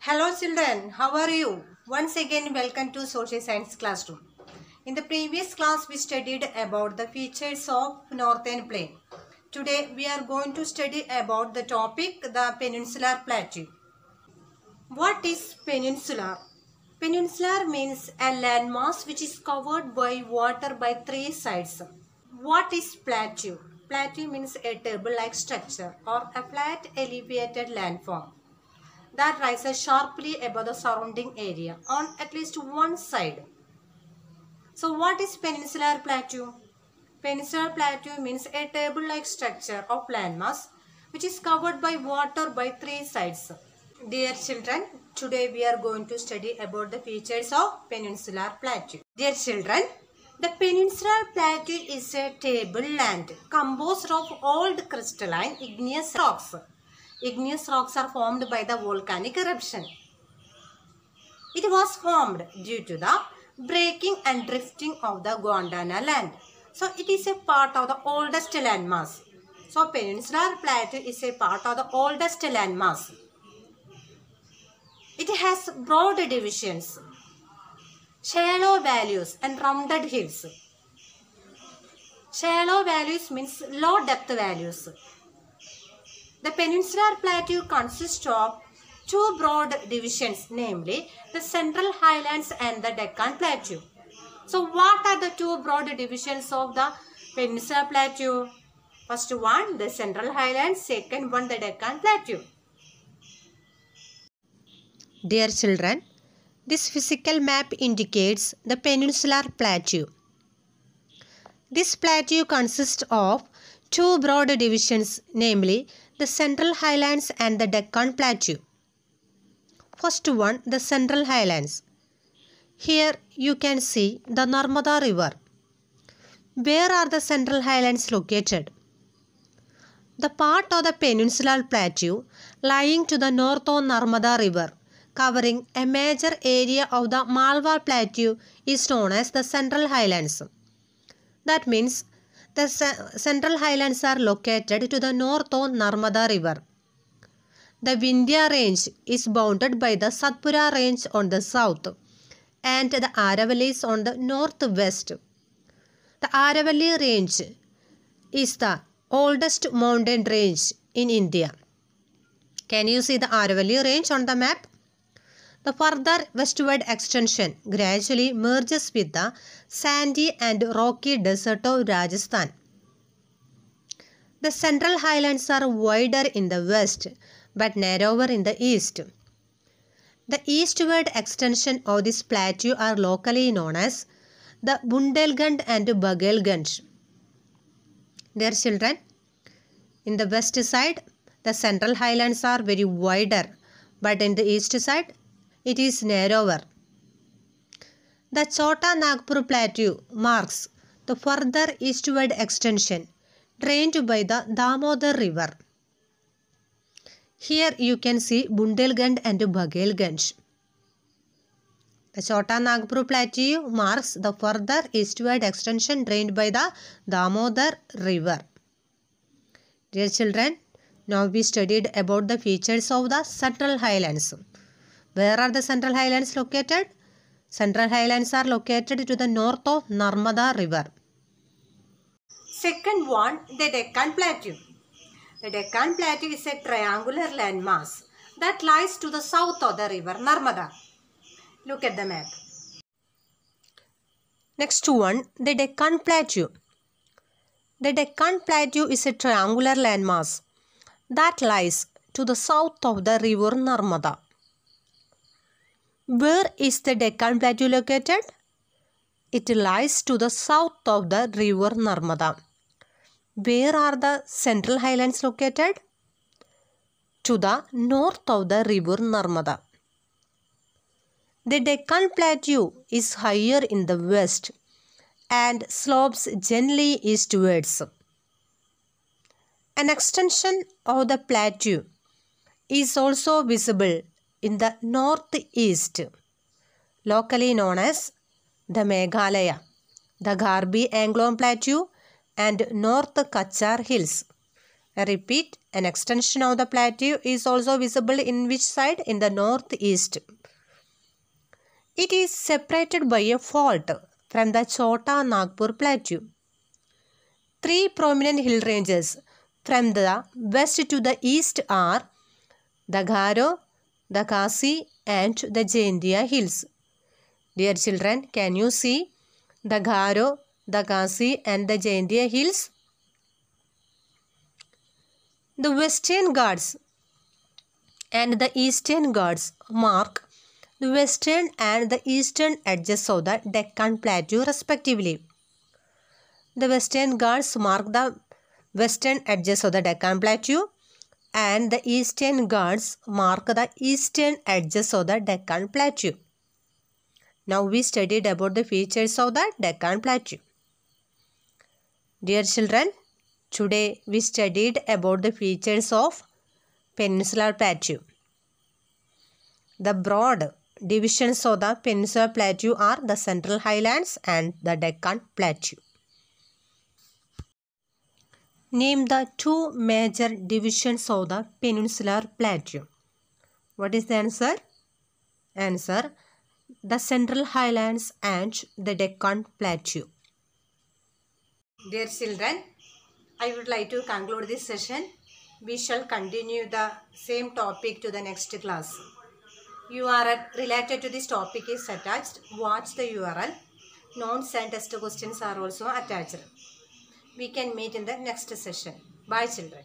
Hello children, how are you? Once again welcome to Social Science Classroom. In the previous class we studied about the features of Northern Plain. Today we are going to study about the topic the Peninsular Plateau. What is peninsular? Peninsular means a landmass which is covered by water by three sides. What is plateau? Plateau means a table-like structure or a flat elevated landform that rises sharply above the surrounding area on at least one side. So what is peninsular plateau? Peninsular plateau means a table-like structure of landmass which is covered by water by three sides. Dear children, today we are going to study about the features of peninsular plateau. Dear children, the peninsular plateau is a tableland composed of old crystalline igneous rocks. Igneous rocks are formed by the volcanic eruption. It was formed due to the breaking and drifting of the Gondwana land. So it is a part of the oldest landmass. So peninsular plateau is a part of the oldest landmass. It has broad divisions, shallow valleys and rounded hills. Shallow valleys means low depth valleys. The peninsular plateau consists of two broad divisions, namely the Central Highlands and the Deccan Plateau. So what are the two broad divisions of the peninsular plateau? First one, the Central Highlands, second one, the Deccan Plateau. Dear children, this physical map indicates the peninsular plateau. This plateau consists of two broad divisions, namely the Central Highlands and the Deccan Plateau. First one, the Central Highlands. Here you can see the Narmada River. Where are the Central Highlands located? The part of the peninsular plateau lying to the north of Narmada River, covering a major area of the Malwa Plateau, is known as the Central Highlands. That means the Central Highlands are located to the north of Narmada River. The Vindhya range is bounded by the Satpura range on the south and the Aravallis on the northwest. The Aravalli range is the oldest mountain range in India. Can you see the Aravalli range on the map? The further westward extension gradually merges with the sandy and rocky desert of Rajasthan. The Central Highlands are wider in the west but narrower in the east. The eastward extension of this plateau are locally known as the Bundelkhand and Baghelkhand. Dear children, in the west side, the Central Highlands are very wider, but in the east side, it is narrower. The Chota Nagpur Plateau marks the further eastward extension drained by the Damodar River. Here you can see Bundelkhand and Baghelkhand. The Chota Nagpur Plateau marks the further eastward extension drained by the Damodar River. Dear children, now we studied about the features of the Central Highlands. Where are the Central Highlands located? Central Highlands are located to the north of Narmada River. Second one, the Deccan Plateau. The Deccan Plateau is a triangular landmass that lies to the south of the river Narmada. Look at the map. Next one, the Deccan Plateau. The Deccan Plateau is a triangular landmass that lies to the south of the river Narmada. Where is the Deccan Plateau located? It lies to the south of the river Narmada. Where are the Central Highlands located? To the north of the river Narmada. The Deccan Plateau is higher in the west and slopes gently eastwards. An extension of the plateau is also visible in the northeast, locally known as the Meghalaya, the Garbi Anglong Plateau and North Kachar Hills. I repeat, an extension of the plateau is also visible in which side? In the northeast. It is separated by a fault from the Chota Nagpur plateau. Three prominent hill ranges from the west to the east are the Garo, the Khasi and the Jaintia hills. Dear children, can you see the Garo, the Khasi and the Jaintia hills? The Western Ghats and the Eastern Ghats mark the western and the eastern edges of the Deccan Plateau respectively. The Western Ghats mark the western edges of the Deccan Plateau and the Eastern Ghats mark the eastern edges of the Deccan Plateau. Now we studied about the features of the Deccan Plateau. Dear children, today we studied about the features of Peninsular Plateau. The broad divisions of the Peninsular Plateau are the Central Highlands and the Deccan Plateau. Name the two major divisions of the Peninsular Plateau. What is the answer? Answer: the Central Highlands and the Deccan Plateau. Dear children, I would like to conclude this session. We shall continue the same topic to the next class. URL related to this topic is attached. Watch the URL. Notes and test questions are also attached. We can meet in the next session. Bye children.